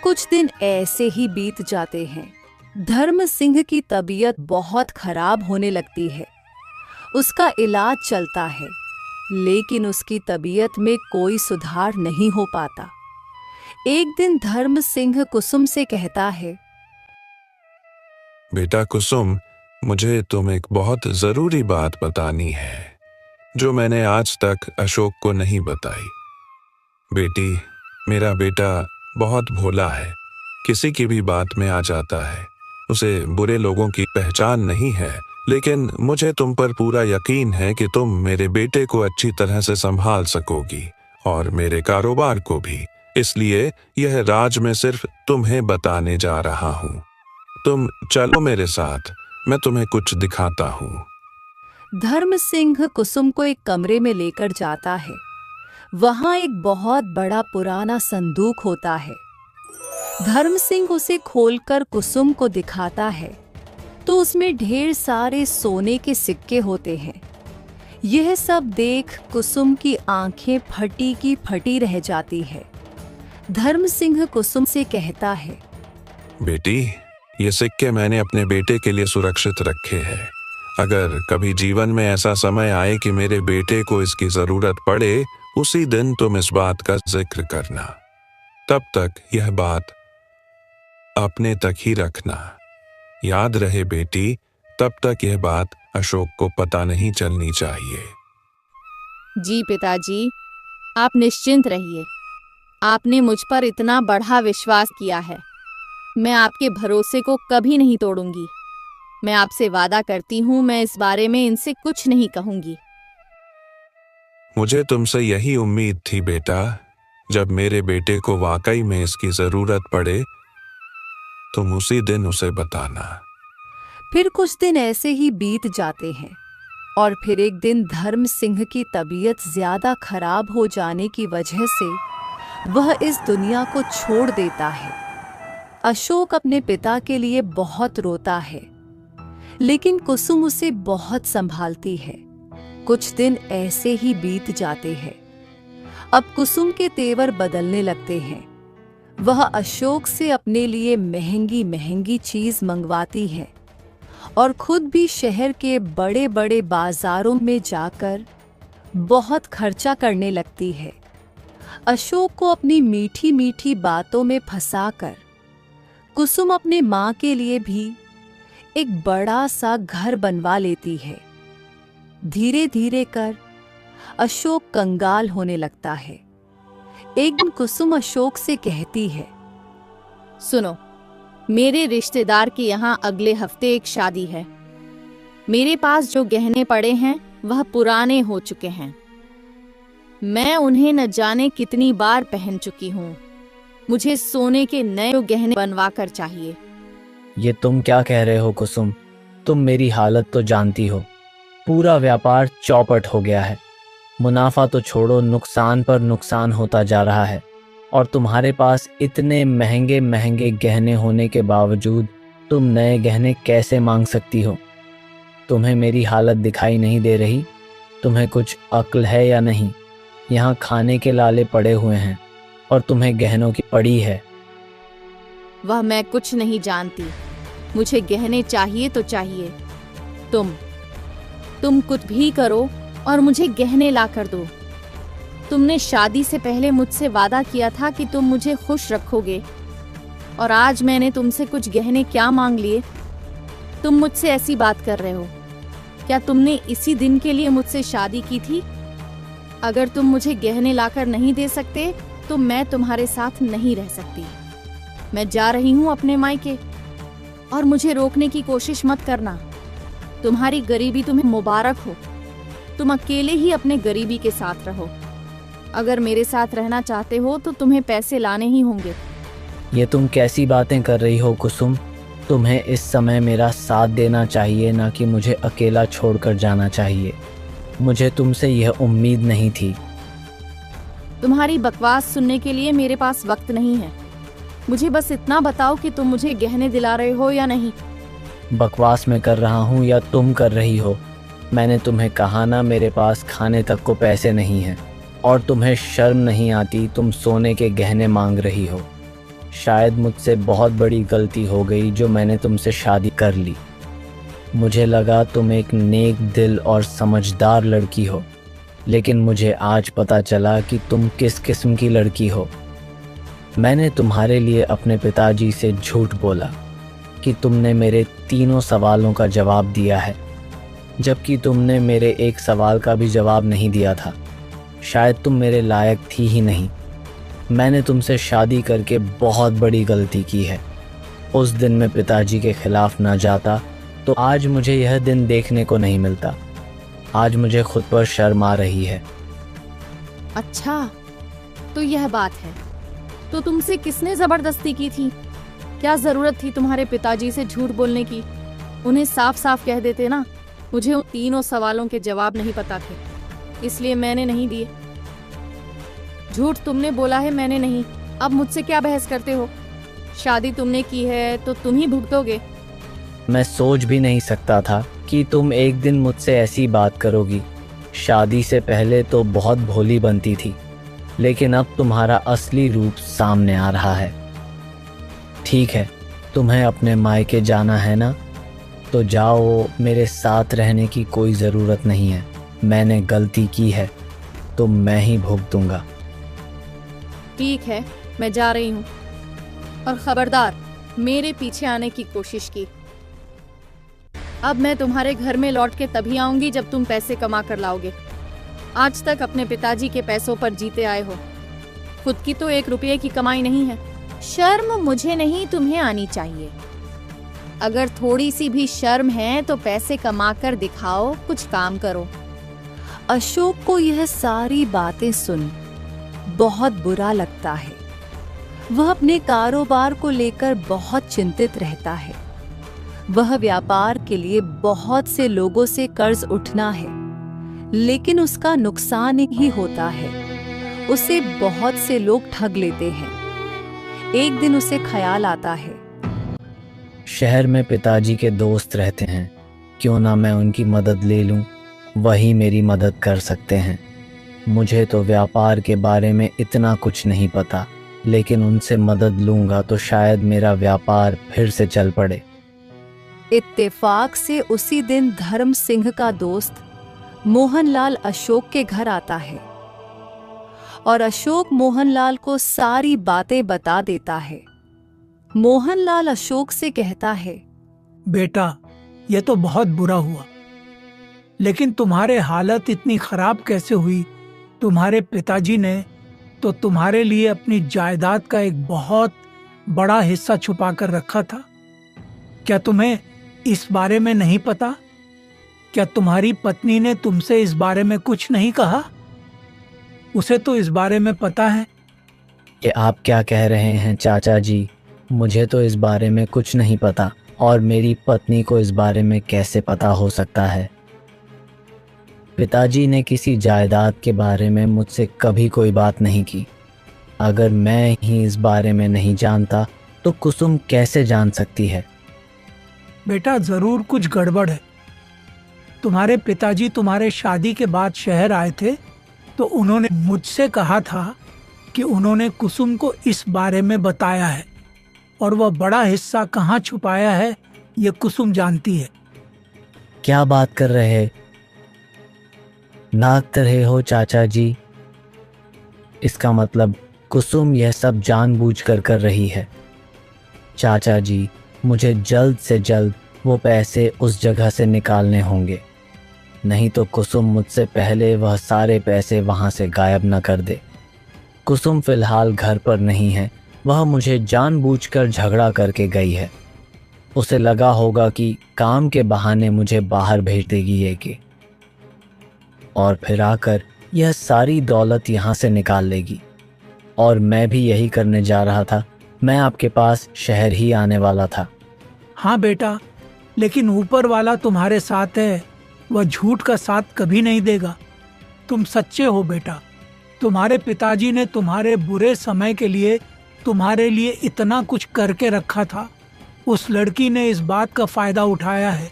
कुछ दिन ऐसे ही बीत जाते हैं। धर्म सिंह की तबीयत बहुत खराब होने लगती है। उसका इलाज चलता है, लेकिन उसकी तबीयत में कोई सुधार नहीं हो पाता। एक दिन धर्म सिंह कुसुम से कहता है, बेटा कुसुम, मुझे तुम एक बहुत जरूरी बात बतानी है जो मैंने आज तक अशोक को नहीं बताई। बेटी, मेरा बेटा बहुत भोला है, किसी की भी बात में आ जाता है। उसे बुरे लोगों की पहचान नहीं है, लेकिन मुझे तुम पर पूरा यकीन है कि तुम मेरे बेटे को अच्छी तरह से संभाल सकोगी और मेरे कारोबार को भी। इसलिए यह राज मैं सिर्फ तुम्हें बताने जा रहा हूँ। तुम चलो मेरे साथ, मैं तुम्हें कुछ दिखाता हूँ। धर्म सिंह कुसुम को एक कमरे में लेकर जाता है। वहां एक बहुत बड़ा पुराना संदूक होता है। धर्म सिंह उसे खोलकर कुसुम को दिखाता है तो उसमें ढेर सारे सोने के सिक्के होते हैं। यह सब देख कुसुम की आंखें फटी की फटी रह जाती है। धर्म सिंह कुसुम से कहता है, बेटी, ये सिक्के मैंने अपने बेटे के लिए सुरक्षित रखे हैं। अगर कभी जीवन में ऐसा समय आए कि मेरे बेटे को इसकी जरूरत पड़े, उसी दिन तुम इस बात का जिक्र करना। तब तक यह बात अपने तक ही रखना। याद रहे बेटी, तब तक यह बात अशोक को पता नहीं चलनी चाहिए। जी पिताजी, आप निश्चिंत रहिए। आपने मुझ पर इतना बड़ा विश्वास किया है, मैं आपके भरोसे को कभी नहीं तोड़ूंगी। मैं आपसे वादा करती हूँ, मैं इस बारे में इनसे कुछ नहीं कहूंगी। मुझे तुमसे यही उम्मीद थी बेटा। जब मेरे बेटे को वाकई में इसकी जरूरत पड़े, तुम उसी दिन उसे बताना। फिर कुछ दिन ऐसे ही बीत जाते हैं और फिर एक दिन धर्म सिंह की तबीयत ज्यादा खराब हो जाने की वजह से वह इस दुनिया को छोड़ देता है। अशोक अपने पिता के लिए बहुत रोता है, लेकिन कुसुम उसे बहुत संभालती है। कुछ दिन ऐसे ही बीत जाते हैं। अब कुसुम के तेवर बदलने लगते हैं। वह अशोक से अपने लिए महंगी महंगी चीज मंगवाती है और खुद भी शहर के बड़े बड़े बाजारों में जाकर बहुत खर्चा करने लगती है। अशोक को अपनी मीठी मीठी बातों में फंसाकर कुसुम अपने माँ के लिए भी एक बड़ा सा घर बनवा लेती है। धीरे धीरे कर अशोक कंगाल होने लगता है। एक दिन कुसुम अशोक से कहती है, सुनो, मेरे रिश्तेदार के यहाँ अगले हफ्ते एक शादी है। मेरे पास जो गहने पड़े हैं वह पुराने हो चुके हैं। मैं उन्हें न जाने कितनी बार पहन चुकी हूँ। मुझे सोने के नए गहने बनवा कर चाहिए। ये तुम क्या कह रहे हो कुसुम? तुम मेरी हालत तो जानती हो। पूरा व्यापार चौपट हो गया है। मुनाफा तो छोड़ो, नुकसान पर नुकसान होता जा रहा है। और तुम्हारे पास इतने महंगे महंगे गहने होने के बावजूद तुम नए गहने कैसे मांग सकती हो? तुम्हें मेरी हालत दिखाई नहीं दे रही? तुम्हें कुछ अक्ल है या नहीं? यहाँ खाने के लाले पड़े हुए हैं और तुम्हें गहनों की पड़ी है। वह मैं कुछ नहीं जानती। मुझे गहने चाहिए तो चाहिए। तुम कुछ भी करो और मुझे गहने ला कर दो। तुमने शादी से पहले मुझसे वादा किया था कि तुम मुझे खुश रखोगे, और आज मैंने तुमसे कुछ गहने क्या मांग लिए? तुम मुझसे ऐसी बात कर रहे हो? क्या तुमने इसी दिन के लिए मुझसे शादी की थी? अगर तुम मुझे गहने लाकर नहीं दे सकते तो मैं तुम्हारे साथ नहीं रह सकती। मैं जा रही हूँ अपने मायके, और मुझे रोकने की कोशिश मत करना। तुम्हारी गरीबी तुम्हें मुबारक हो। तुम अकेले ही अपने गरीबी के साथ रहो। अगर मेरे साथ रहना चाहते हो तो तुम्हें पैसे लाने ही होंगे। ये तुम कैसी बातें कर रही हो कुसुम? तुम्हें इस समय मेरा साथ देना चाहिए, ना कि मुझे अकेला छोड़कर जाना चाहिए। मुझे तुमसे यह उम्मीद नहीं थी। तुम्हारी बकवास सुनने के लिए मेरे पास वक्त नहीं है। मुझे बस इतना बताओ कि तुम मुझे गहने दिला रहे हो या नहीं। बकवास मैं कर रहा हूँ या तुम कर रही हो? मैंने तुम्हें कहा ना, मेरे पास खाने तक को पैसे नहीं हैं। और तुम्हें शर्म नहीं आती? तुम सोने के गहने मांग रही हो। शायद मुझसे बहुत बड़ी गलती हो गई जो मैंने तुमसे शादी कर ली। मुझे लगा तुम एक नेक दिल और समझदार लड़की हो, लेकिन मुझे आज पता चला कि तुम किस किस्म की लड़की हो। मैंने तुम्हारे लिए अपने पिताजी से झूठ बोला कि तुमने मेरे तीनों सवालों का जवाब दिया है, जबकि तुमने मेरे एक सवाल का भी जवाब नहीं दिया था। शायद तुम मेरे लायक थी ही नहीं। मैंने तुमसे शादी करके बहुत बड़ी गलती की है। उस दिन मैं पिताजी के खिलाफ ना जाता तो आज मुझे यह दिन देखने को नहीं मिलता। आज मुझे खुद पर शर्म आ रही है। अच्छा, तो यह बात है। तो तुमसे किसने जबरदस्ती की थी? क्या जरूरत थी तुम्हारे पिताजी से झूठ बोलने की? उन्हें साफ साफ कह देते ना। मुझे उन तीनों सवालों के जवाब नहीं पता थे, इसलिए मैंने नहीं दिए। झूठ तुमने बोला है, मैंने नहीं। अब मुझसे क्या बहस करते हो? शादी तुमने की है तो तुम ही भुगतोगे। मैं सोच भी नहीं सकता था कि तुम एक दिन मुझसे ऐसी बात करोगी। शादी से पहले तो बहुत भोली बनती थी, लेकिन अब तुम्हारा असली रूप सामने आ रहा है। ठीक है, तुम्हें अपने मायके जाना है ना, तो जाओ। मेरे साथ रहने की कोई ज़रूरत नहीं है। मैंने गलती की है तो मैं ही भुगतूंगा। ठीक है, मैं जा रही हूँ। और खबरदार, मेरे पीछे आने की कोशिश की। अब मैं तुम्हारे घर में लौट के तभी आऊंगी जब तुम पैसे कमा कर लाओगे। आज तक अपने पिताजी के पैसों पर जीते आए हो। खुद की तो 1 रुपये की कमाई नहीं है। शर्म मुझे नहीं, तुम्हें आनी चाहिए। अगर थोड़ी सी भी शर्म है तो पैसे कमा कर दिखाओ, कुछ काम करो। अशोक को यह सारी बातें सुन बहुत बुरा लगता है। वह अपने कारोबार को लेकर बहुत चिंतित रहता है। वह व्यापार के लिए बहुत से लोगों से कर्ज उठना है, लेकिन उसका नुकसान ही होता है। उसे बहुत से लोग ठग लेते हैं। एक दिन उसे ख्याल आता है, शहर में पिताजी के दोस्त रहते हैं, क्यों ना मैं उनकी मदद ले लूं। वही मेरी मदद कर सकते हैं। मुझे तो व्यापार के बारे में इतना कुछ नहीं पता, लेकिन उनसे मदद लूंगा तो शायद मेरा व्यापार फिर से चल पड़े। इत्तेफाक से उसी दिन धर्म सिंह का दोस्त मोहनलाल अशोक के घर आता है और अशोक मोहनलाल को सारी बातें बता देता है। मोहनलाल अशोक से कहता है, बेटा, यह तो बहुत बुरा हुआ, लेकिन तुम्हारे हालत इतनी खराब कैसे हुई? तुम्हारे पिताजी ने तो तुम्हारे लिए अपनी जायदाद का एक बहुत बड़ा हिस्सा छुपा कर रखा था। क्या तुम्हें इस बारे में नहीं पता? क्या तुम्हारी पत्नी ने तुमसे इस बारे में कुछ नहीं कहा? उसे तो इस बारे में पता है। ये आप क्या कह रहे हैं चाचा जी? मुझे तो इस बारे में कुछ नहीं पता, और मेरी पत्नी को इस बारे में कैसे पता हो सकता है? पिताजी ने किसी जायदाद के बारे में मुझसे कभी कोई बात नहीं की। अगर मैं ही इस बारे में नहीं जानता तो कुसुम कैसे जान सकती है? बेटा, जरूर कुछ गड़बड़ है। तुम्हारे पिताजी तुम्हारे शादी के बाद शहर आए थे तो उन्होंने मुझसे कहा था कि उन्होंने कुसुम को इस बारे में बताया है, और वह बड़ा हिस्सा कहाँ छुपाया है ये कुसुम जानती है। क्या बात कर रहे नाक रहे हो चाचा जी? इसका मतलब कुसुम यह सब जानबूझकर कर रही है। चाचा जी, मुझे जल्द से जल्द वो पैसे उस जगह से निकालने होंगे, नहीं तो कुसुम मुझसे पहले वह सारे पैसे वहां से गायब न कर दे। कुसुम फिलहाल घर पर नहीं है। वह मुझे जानबूझकर झगड़ा करके गई है। उसे लगा होगा कि काम के बहाने मुझे बाहर भेज देगी ये कि, और फिर आकर यह सारी दौलत यहाँ से निकाल लेगी। और मैं भी यही करने जा रहा था। मैं आपके पास शहर ही आने वाला था। हाँ बेटा, लेकिन ऊपर वाला तुम्हारे साथ है, वह झूठ का साथ कभी नहीं देगा। तुम सच्चे हो बेटा। तुम्हारे पिताजी ने तुम्हारे बुरे समय के लिए तुम्हारे लिए इतना कुछ करके रखा था। उस लड़की ने इस बात का फायदा उठाया है।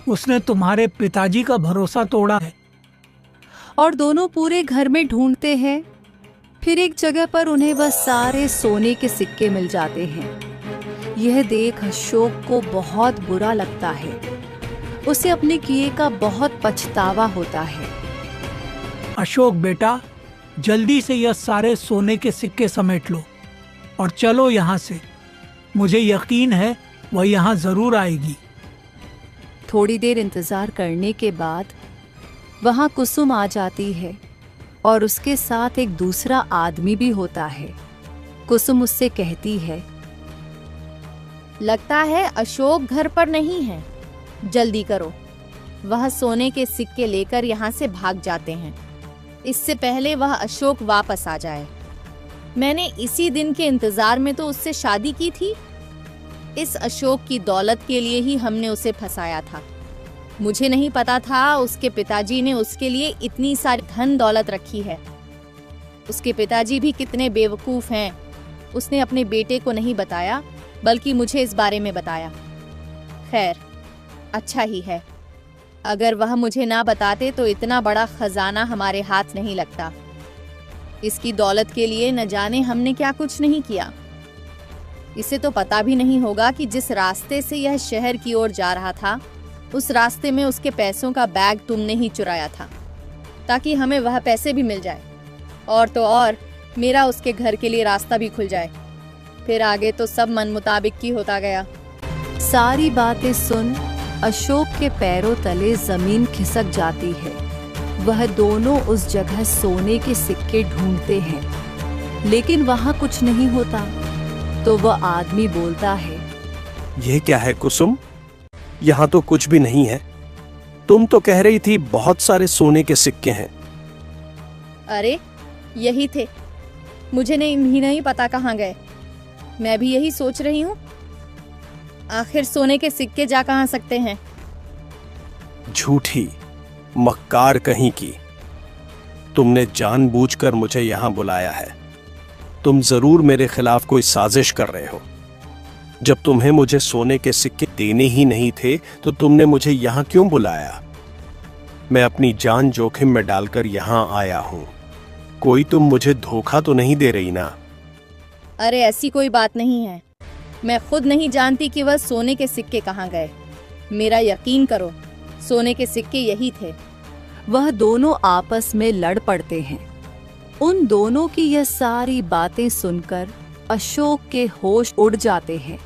उसने तुम्हारे पिताजी का भरोसा तोड़ा है। और दोनों पूरे घर में ढूंढते हैं। फिर एक जगह पर उन्हें वह सारे सोने के सिक्के मिल जाते हैं। यह देख अशोक को बहुत बुरा लगता है। उसे अपने किए का बहुत पछतावा होता है। अशोक बेटा, जल्दी से यह सारे सोने के सिक्के समेट लो और चलो यहाँ से। मुझे यकीन है वह यहाँ जरूर आएगी। थोड़ी देर इंतजार करने के बाद वहां कुसुम आ जाती है और उसके साथ एक दूसरा आदमी भी होता है। कुसुम उससे कहती है, लगता है अशोक घर पर नहीं है। जल्दी करो, वह सोने के सिक्के लेकर यहाँ से भाग जाते हैं, इससे पहले वह अशोक वापस आ जाए। मैंने इसी दिन के इंतजार में तो उससे शादी की थी। इस अशोक की दौलत के लिए ही हमने उसे फंसाया था। मुझे नहीं पता था उसके पिताजी ने उसके लिए इतनी सारी धन दौलत रखी है। उसके पिताजी भी कितने बेवकूफ हैं। उसने अपने बेटे को नहीं बताया, बल्कि मुझे इस बारे में बताया। खैर, अच्छा ही है। अगर वह मुझे ना बताते तो इतना बड़ा खजाना हमारे हाथ नहीं लगता। इसकी दौलत के लिए न जाने हमने क्या कुछ नहीं किया। इसे तो पता भी नहीं होगा कि जिस रास्ते से यह शहर की ओर जा रहा था, उस रास्ते में उसके पैसों का बैग तुमने ही चुराया था, ताकि हमें वह पैसे भी मिल जाए। और तो और मेरा उसके घर के लिए रास्ता भी खुल जाए। फिर आगे तो सब मन मुताबिक की होता गया। सारी बातें सुन अशोक के पैरों तले जमीन खिसक जाती है। वह दोनों उस जगह सोने के सिक्के ढूंढते हैं, लेकिन वहां कुछ नहीं होता। तो वह आदमी बोलता है, यह क्या है कुसुम? यहाँ तो कुछ भी नहीं है। तुम तो कह रही थी बहुत सारे सोने के सिक्के हैं। अरे यही थे, मुझे नहीं पता कहाँ गए। मैं भी यही सोच रही हूँ, आखिर सोने के सिक्के जा कहाँ सकते हैं। झूठी मक्कार कहीं की। तुमने जानबूझकर मुझे यहाँ बुलाया है। तुम जरूर मेरे खिलाफ कोई साजिश कर रहे हो। जब तुम्हें मुझे सोने के सिक्के देने ही नहीं थे तो तुमने मुझे यहाँ क्यों बुलाया? मैं अपनी जान जोखिम में डालकर यहाँ आया हूँ। कोई तुम मुझे धोखा तो नहीं दे रही ना? अरे ऐसी कोई बात नहीं है। मैं खुद नहीं जानती कि वह सोने के सिक्के कहाँ गए। मेरा यकीन करो, सोने के सिक्के यही थे। वह दोनों आपस में लड़ पड़ते हैं। उन दोनों की यह सारी बातें सुनकर अशोक के होश उड़ जाते हैं।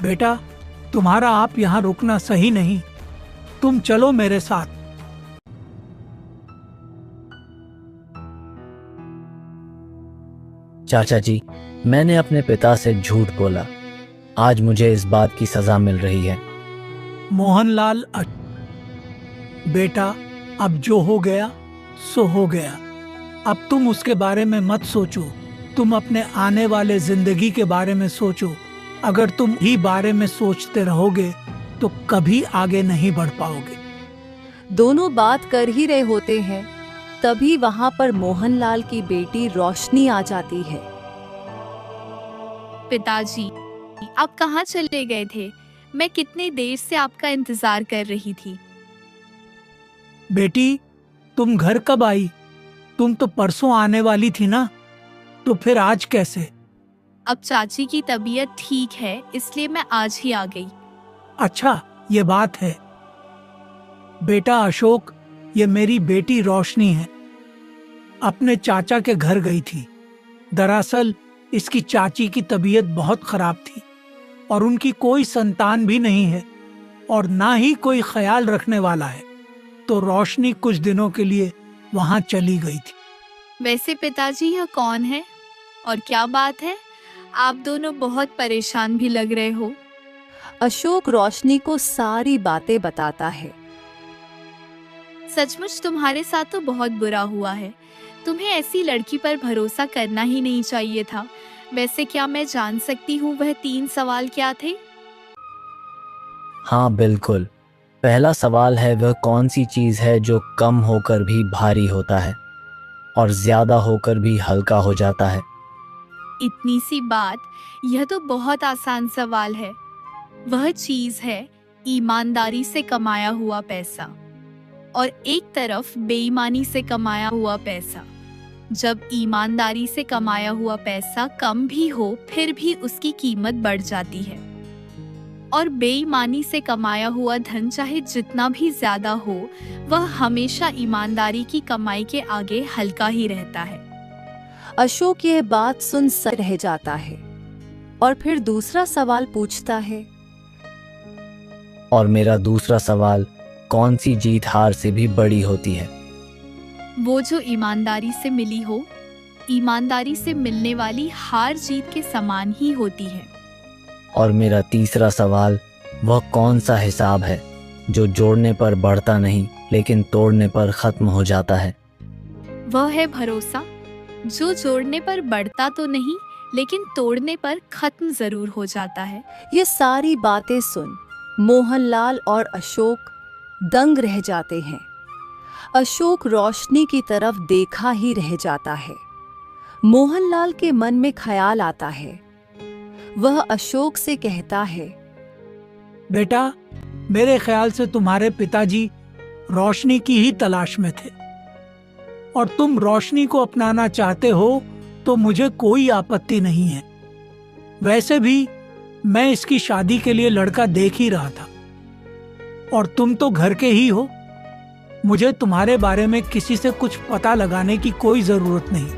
बेटा, तुम्हारा आप यहाँ रुकना सही नहीं। तुम चलो मेरे साथ। चाचा जी, मैंने अपने पिता से झूठ बोला। आज मुझे इस बात की सजा मिल रही है। मोहनलाल, बेटा, अब जो हो गया सो हो गया। अब तुम उसके बारे में मत सोचो। तुम अपने आने वाले जिंदगी के बारे में सोचो। अगर तुम ही बारे में सोचते रहोगे तो कभी आगे नहीं बढ़ पाओगे। दोनों बात कर ही रहे होते हैं, तभी वहां पर मोहनलाल की बेटी रोशनी आ जाती है। पिताजी, आप कहाँ चले गए थे? मैं कितनी देर से आपका इंतजार कर रही थी। बेटी, तुम घर कब आई? तुम तो परसों आने वाली थी ना, तो फिर आज कैसे? अब चाची की तबीयत ठीक है, इसलिए मैं आज ही आ गई। अच्छा, ये बात है। बेटा अशोक, ये मेरी बेटी रोशनी है। अपने चाचा के घर गई थी। दरअसल इसकी चाची की तबीयत बहुत खराब थी और उनकी कोई संतान भी नहीं है और ना ही कोई ख्याल रखने वाला है। तो रोशनी कुछ दिनों के लिए वहां चली गई थी। वैसे पिताजी, यह कौन है और क्या बात है? आप दोनों बहुत परेशान भी लग रहे हो। अशोक रोशनी को सारी बातें बताता है। सचमुच तुम्हारे साथ तो बहुत बुरा हुआ है। तुम्हें ऐसी लड़की पर भरोसा करना ही नहीं चाहिए था। वैसे क्या मैं जान सकती हूँ वह 3 सवाल क्या थे? हाँ बिल्कुल। पहला सवाल है, वह कौन सी चीज़ है जो कम होकर भी भारी होता है और ज़्यादा होकर भी हल्का हो जाता है? इतनी सी बात, यह तो बहुत आसान सवाल है। वह चीज है ईमानदारी से कमाया हुआ पैसा और एक तरफ बेईमानी से कमाया हुआ पैसा। जब ईमानदारी से कमाया हुआ पैसा कम भी हो फिर भी उसकी कीमत बढ़ जाती है, और बेईमानी से कमाया हुआ धन चाहे जितना भी ज्यादा हो वह हमेशा ईमानदारी की कमाई के आगे हल्का ही रहता है। अशोक यह बात सुन सर रह जाता है और फिर दूसरा सवाल पूछता है। और मेरा दूसरा सवाल, कौन सी जीत हार से भी बड़ी होती है? वो जो ईमानदारी से मिली हो। ईमानदारी से मिलने वाली हार जीत के समान ही होती है। और मेरा तीसरा सवाल, वह कौन सा हिसाब है जो जोड़ने पर बढ़ता नहीं लेकिन तोड़ने पर खत्म हो जाता है? वह है भरोसा, जो जोड़ने पर बढ़ता तो नहीं लेकिन तोड़ने पर खत्म जरूर हो जाता है। ये सारी बातें सुन मोहनलाल और अशोक दंग रह जाते हैं। अशोक रोशनी की तरफ देखा ही रह जाता है। मोहनलाल के मन में ख्याल आता है। वह अशोक से कहता है, बेटा, मेरे ख्याल से तुम्हारे पिताजी रोशनी की ही तलाश में थे और तुम रोशनी को अपनाना चाहते हो तो मुझे कोई आपत्ति नहीं है। वैसे भी मैं इसकी शादी के लिए लड़का देख ही रहा था और तुम तो घर के ही हो। मुझे तुम्हारे बारे में किसी से कुछ पता लगाने की कोई जरूरत नहीं।